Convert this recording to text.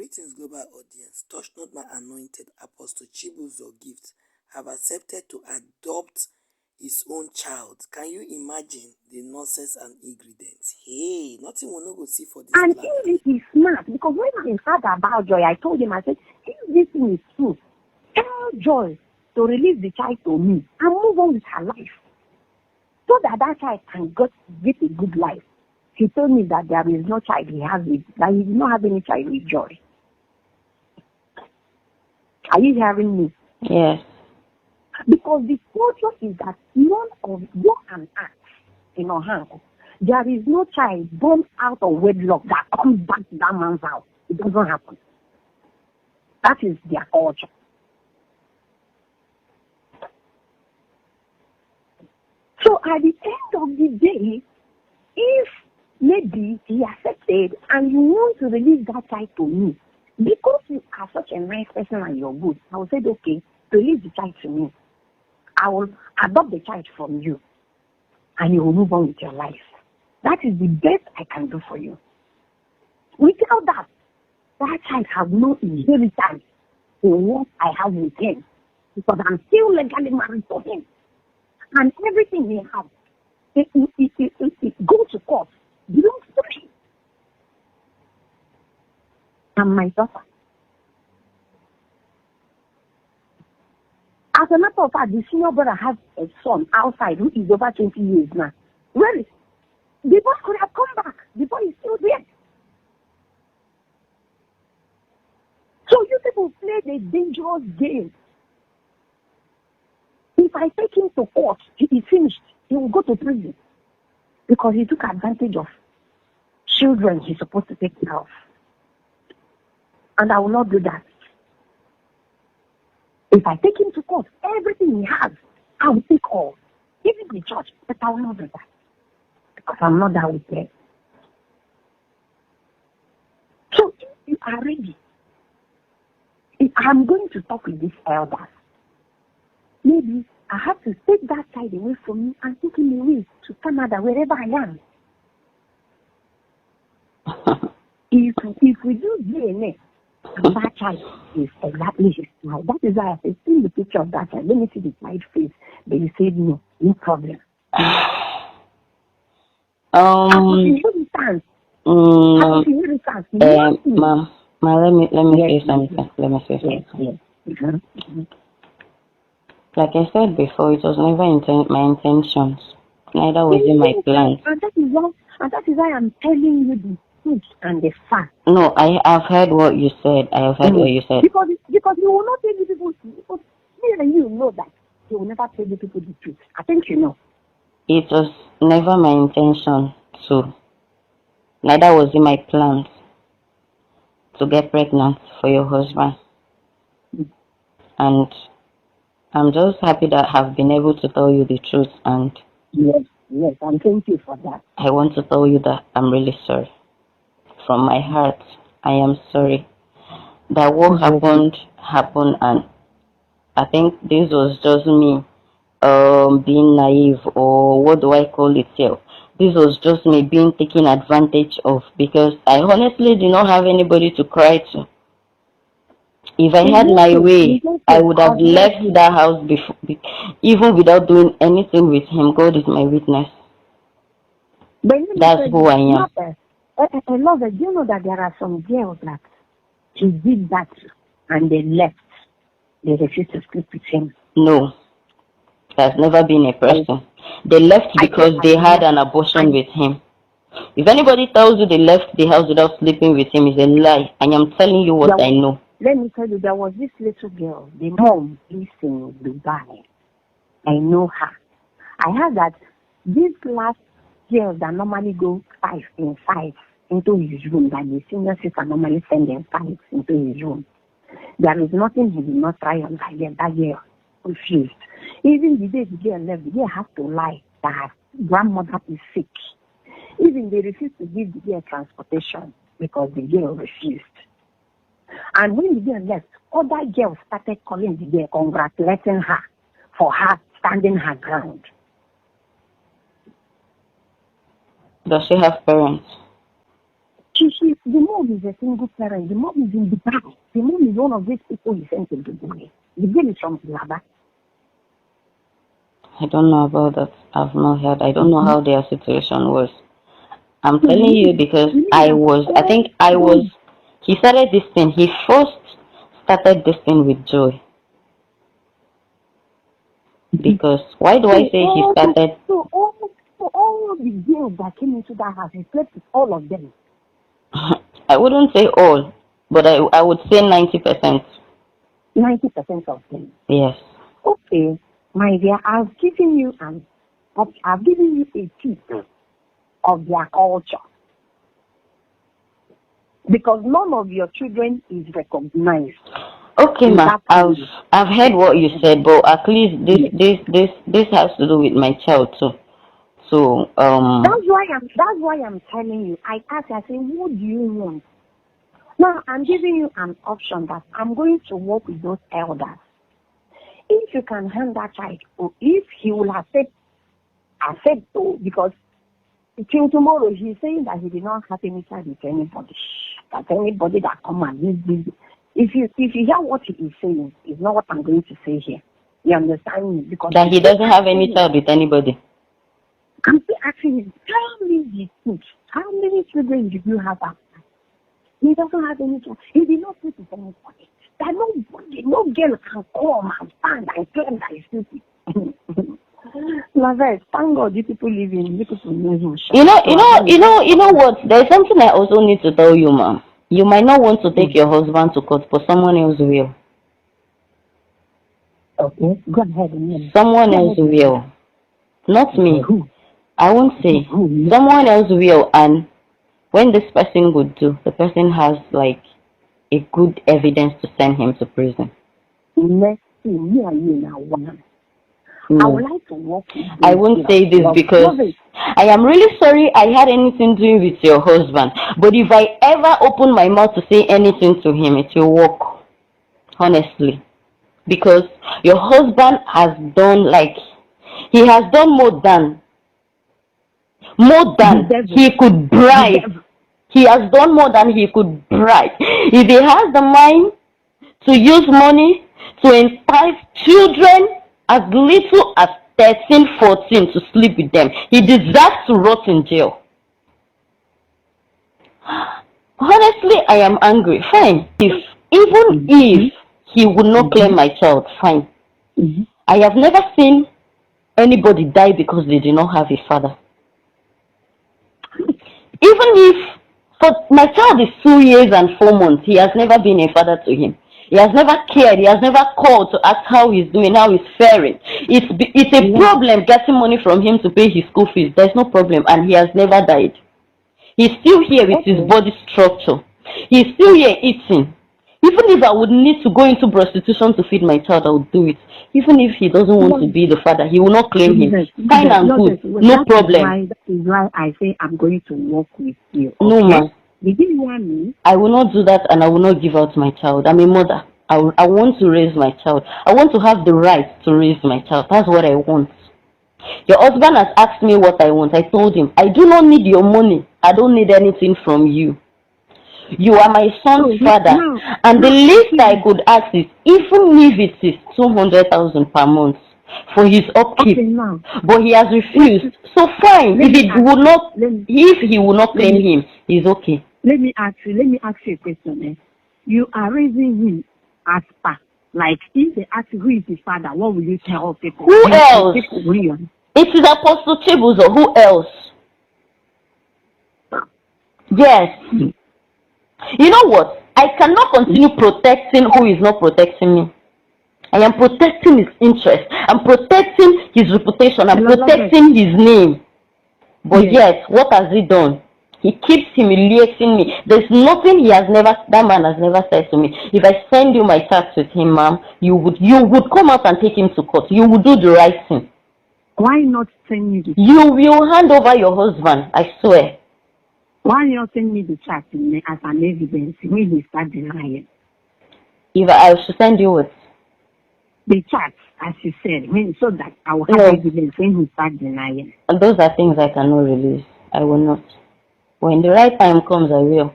Greetings, global audience. Touch not my anointed apostle Chibuzor gift have accepted to adopt his own child. Can you imagine the nonsense and ingredients? Hey, nothing will not go see for this And planet. if it is smart, because when I heard about Joy, I told him, I said, if this thing is true, tell Joy to release the child to me and move on with her life, so that that child can get a good life. He told me that there is no child he has with, that he did not have any child with Joy. Are you hearing me? Yes. Because the culture is that none of your and act in our hand. There is no child born out of wedlock that comes back to that man's house. It doesn't happen. That is their culture. So at the end of the day, if maybe he accepted and you want to release that child to me, because you are such a nice person and you're good, I will say, okay, release the child to me. I will adopt the child from you and you will move on with your life. That is the best I can do for you. Without that, that child has no inheritance in what I have with him, because I'm still legally married to him. And everything he has, it goes to court, belongs to me and my daughter. As a matter of fact, the senior brother has a son outside who is over 20 years now. Where is the boy could have come back. The boy is still there. So you people play the dangerous game. If I take him to court, he is finished. He will go to prison because he took advantage of children he's supposed to take care of. And I will not do that. If I take him to court, everything he has, I will take all. Even the church, but I will not do that. Because I'm not that wicked. So if you are ready, if I'm going to talk with these elders, maybe I have to take that child away from me and take him away to Canada, wherever I am. if we do DNA, and that child is exactly his child. That is why I said, see the picture of that child. Let me see the child face. But you said no, no problem. Ma'am, let me say something. Let me say something. Yes. Mm-hmm. Like I said before, it was never my intentions. Neither was it my plans. And that is why I'm telling you the truth and the fact. No, I have heard what you said. I have heard what you said. Because you will not tell the people, because me and you know that you will never tell the people the truth. I think you know. It was never my intention to. Neither was it my plans to get pregnant for your husband. And I'm just happy that I have been able to tell you the truth, and yes, and thank you for that. I want to tell you that I'm really sorry. From my heart, I am sorry that what happened, and I think this was just me being naive, or what do I call it here? This was just me being taken advantage of, because I honestly did not have anybody to cry to. If I had my way, I would have left that house before, even without doing anything with him. God is my witness. That's who I am. I love it. You know that there are some girls that he did that and they left. They refused to sleep with him. No, there's never been a person. They left because they had an abortion with him. If anybody tells you they left the house without sleeping with him, it's a lie. I am telling you what I know. Let me tell you, there was this little girl, the mom lives in Dubai. I know her. I heard that these last girls that normally go 5 in 5 into his room, that the senior sister normally send them 5 into his room. There is nothing he did not try on that girl. That girl refused. Even the day the girl left, the girl has to lie that her grandmother is sick. Even they refused to give the girl transportation because the girl refused. And when the girl left, other girls started calling the girl, congratulating her for her standing her ground. Does she have parents? The mom is a single parent. The mom is in Dubai. The mom is one of these people he sent to Dubai. The girl is from Laba. I don't know about that. I've not heard. I don't know how their situation was. I'm telling you because he started this thing. He first started this thing with Joy. Because, why do I say he started? So all the girls that came into that house, he slept with all of them. I wouldn't say all, but I would say 90%. 90% of them. Yes. Okay, my dear, I've given you a tip of their culture. Because none of your children is recognized. Okay, ma. I've heard what you said, but at least this has to do with my child too. So that's why I'm telling you. I asked, I say, what do you want? Now I'm giving you an option that I'm going to work with those elders. If you can hand that child, or if he will accept because till tomorrow he's saying that he did not have any child with anybody. That anybody that come and this. If you hear what he is saying, it's not what I'm going to say here. You understand me? Because that he doesn't have any child with anybody. I'm still asking him, tell me the truth. How many children did you have after? He doesn't have any child. He did not sleep with anybody. That no girl can come and stand and claim that he's sleeping. Lavette, thank God you people live in you people know him. You know what? There's something I also need to tell you, ma'am. You might not want to take your husband to court, but someone else will. Okay, go ahead. Someone else will. Not me. I won't say. Someone else will, and when this person would do, the person has like a good evidence to send him to prison. Let's see, me and you now one. I would like to work with you. I won't say this because I am really sorry I had anything to do with your husband. But if I ever open my mouth to say anything to him, it will work. Honestly. Because your husband has done he has done more than he could bribe. He has done more than he could bribe. If he has the mind to use money to entice children as little as 13, 14 to sleep with them, he deserves to rot in jail. Honestly, I am angry. Fine. Even if he would not claim my child, fine. I have never seen anybody die because they did not have a father. Even if my child is 2 years and 4 months, he has never been a father to him. He has never cared. He has never called to ask how he's doing, how he's faring. It's a problem getting money from him to pay his school fees. There's no problem, and he has never died. He's still here with his body structure. He's still here eating. Even if I would need to go into prostitution to feed my child, I would do it. Even if he doesn't want to be the father, he will not claim him. Fine and good, no problem. That is why I say I'm going to work with you. Okay? No, ma. Did you hear me? I will not do that, and I will not give out my child. I'm a mother. I want to raise my child. I want to have the right to raise my child. That's what I want. Your husband has asked me what I want. I told him, I do not need your money. I don't need anything from you. You are my son's father. And the least I could ask is, even if it is 200,000 per month for his upkeep. But he has refused. So fine. If he will not claim him, he's okay. Let me ask you a question. You are raising him as per. Like, if they ask you who is his father, what will you tell people? Who else? It is Apostle Chibuzor. Who else? Yes. You know what? I cannot continue protecting who is not protecting me. I am protecting his interest. I'm protecting his reputation. I'm protecting his name. But yes, what has he done? He keeps humiliating me. There's nothing that man has never said to me. If I send you my text with him, ma'am, you would come out and take him to court. You would do the right thing. Why not send me the chat? You will hand over your husband, I swear. Why not send me the chat as an evidence when he start denying? If I should send you what? The chat, as you said, so that I will have evidence when he start denying. And those are things I cannot release. I will not. When the right time comes, I will.